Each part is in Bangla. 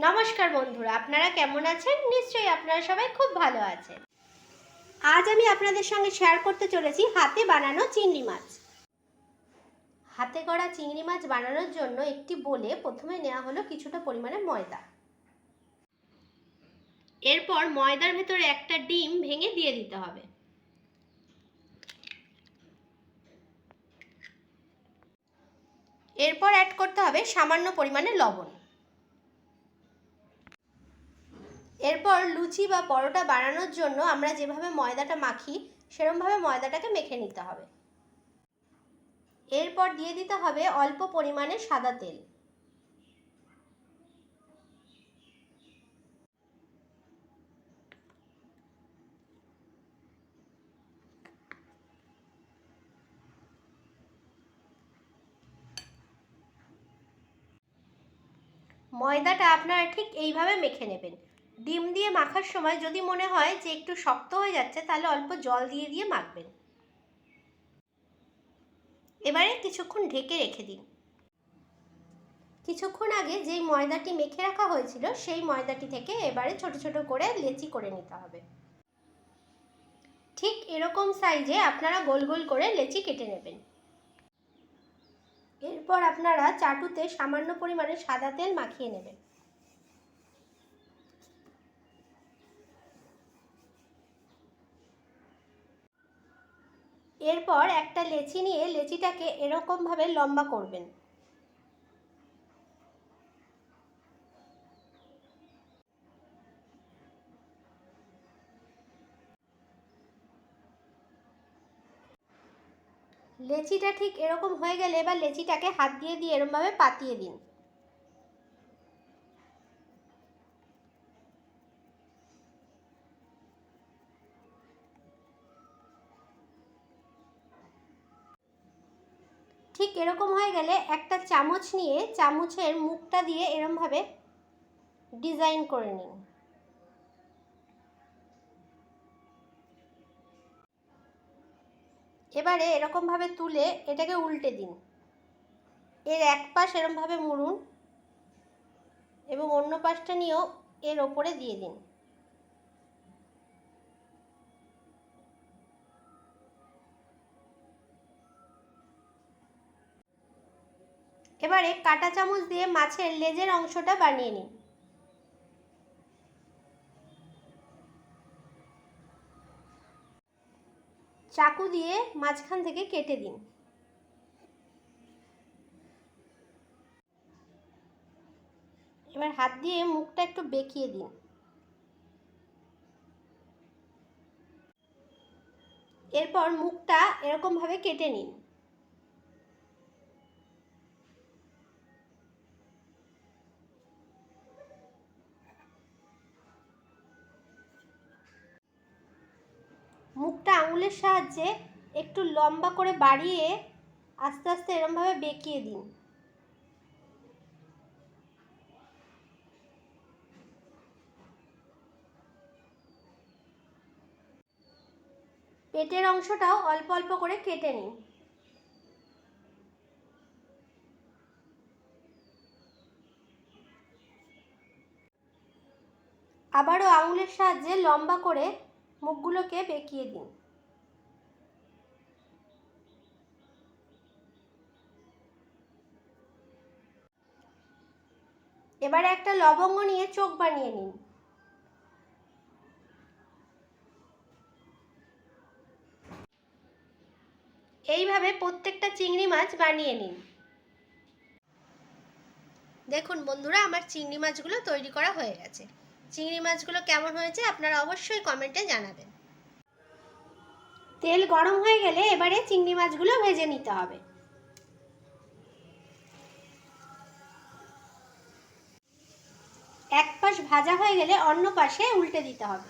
নমস্কার বন্ধুরা, আপনারা কেমন আছেন? নিশ্চয়ই আপনারা সবাই খুব ভালো আছেন। আজ আমি আপনাদের সঙ্গে শেয়ার করতে চলেছি হাতে বানানো চিংড়ি মাছ। হাতে গড়া চিংড়ি মাছ বানানোর জন্য একটি বোলে প্রথমে নেওয়া হলো কিছুটা পরিমাণে ময়দা। এরপর ময়দার ভেতরে একটা ডিম ভেঙে দিয়ে দিতে হবে। এরপর অ্যাড করতে হবে সামান্য পরিমাণে লবণ। এরপর লুচি বা পরোটা বানানোর জন্য আমরা যেভাবে ময়দাটা মাখি সেরকমভাবে ময়দাটাকে মেখে নিতে হবে। এরপর দিয়ে দিতে হবে অল্প পরিমাণে সাদা তেল। ময়দাটা আপনারা ঠিক এইভাবে মেখে নেবেন। ডিম দিয়ে মাখার সময় যদি মনে হয় যে একটু শক্ত হয়ে যাচ্ছে তাহলে অল্প জল দিয়ে দিয়ে মাখবেন। এবারে কিছুক্ষণ ঢেকে রেখে দিন। কিছুক্ষণ আগে যেই ময়দাটি মেখে রাখা হয়েছিল সেই ময়দাটি থেকে এবারে ছোট ছোট করে লেচি করে নিতে হবে। ঠিক এরকম সাইজে আপনারা গোল গোল করে লেচি কেটে নেবেন। এরপর আপনারা চাটুতে সামান্য পরিমাণে সাদা তেল মাখিয়ে নেবেন। এরপর একটা লেচি নিয়ে লেচিটাকে এরকমভাবে লম্বা করবেন। লেচিটা ঠিক এরকম হয়ে গেলে এবার লেচিটাকে হাত দিয়ে দিয়ে এরকমভাবে পাতিয়ে দিন। ঠিক এরকম হয়ে গেলে একটা চামচ নিয়ে চামচের মুখটা দিয়ে এরকমভাবে ডিজাইন করে নিন। এবারে এরকমভাবে তুলে এটাকে উল্টে দিন। এর এক পাশ এরকমভাবে মুড়ুন এবং অন্য পাশটা নিয়েও এর ওপরে দিয়ে দিন। এবারে কাঁটা চামচ দিয়ে মাছের লেজের অংশটা বানিয়ে নিন। চাকু দিয়ে মাঝখান থেকে কেটে দিন। এবার হাত দিয়ে মুখটা একটু বেঁকিয়ে দিন। এরপর মুখটা এরকমভাবে কেটে নিন। মুখটা আঙুলের সাহায্যে একটু লম্বা করে বাড়িয়ে আস্তে আস্তে এরকমভাবে বেঁকিয়ে দিন। পেটের অংশটাও অল্প অল্প করে কেটে নিন। আবারও আঙুলের সাহায্যে লম্বা করে মুখগুলোকে বেঁকিয়ে দিন। এবারে একটা লবঙ্গ নিয়ে চোখ বানিয়ে নিন। এইভাবে প্রত্যেকটা চিংড়ি মাছ বানিয়ে নিন। দেখুন বন্ধুরা, আমার চিংড়ি মাছগুলো তৈরি করা হয়ে গেছে। চিংড়ি মাছগুলো কেমন হয়েছে আপনারা অবশ্যই কমেন্টে জানাবেন। তেল গরম হয়ে গেলে এবারে চিংড়ি মাছগুলো ভেজে নিতে হবে। এক পাশ ভাজা হয়ে গেলে অন্য পাশে উল্টে দিতে হবে।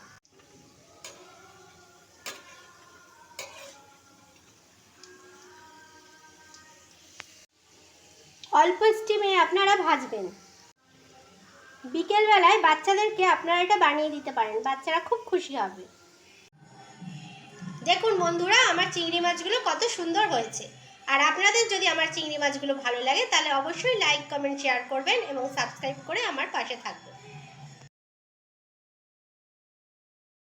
অল্প স্টিমে আপনারা ভাজবেন। বিকেলবেলায় বাচ্চাদেরকে আপনারা এটা বানিয়ে দিতে পারেন, বাচ্চারা খুব খুশি হবে। দেখুন বন্ধুরা, আমার চিংড়ি মাছগুলো কত সুন্দর হয়েছে। আর আপনাদের যদি আমার চিংড়ি মাছগুলো ভালো লাগে তাহলে অবশ্যই লাইক, কমেন্ট, শেয়ার করবেন এবং সাবস্ক্রাইব করে আমার পাশে থাকবেন।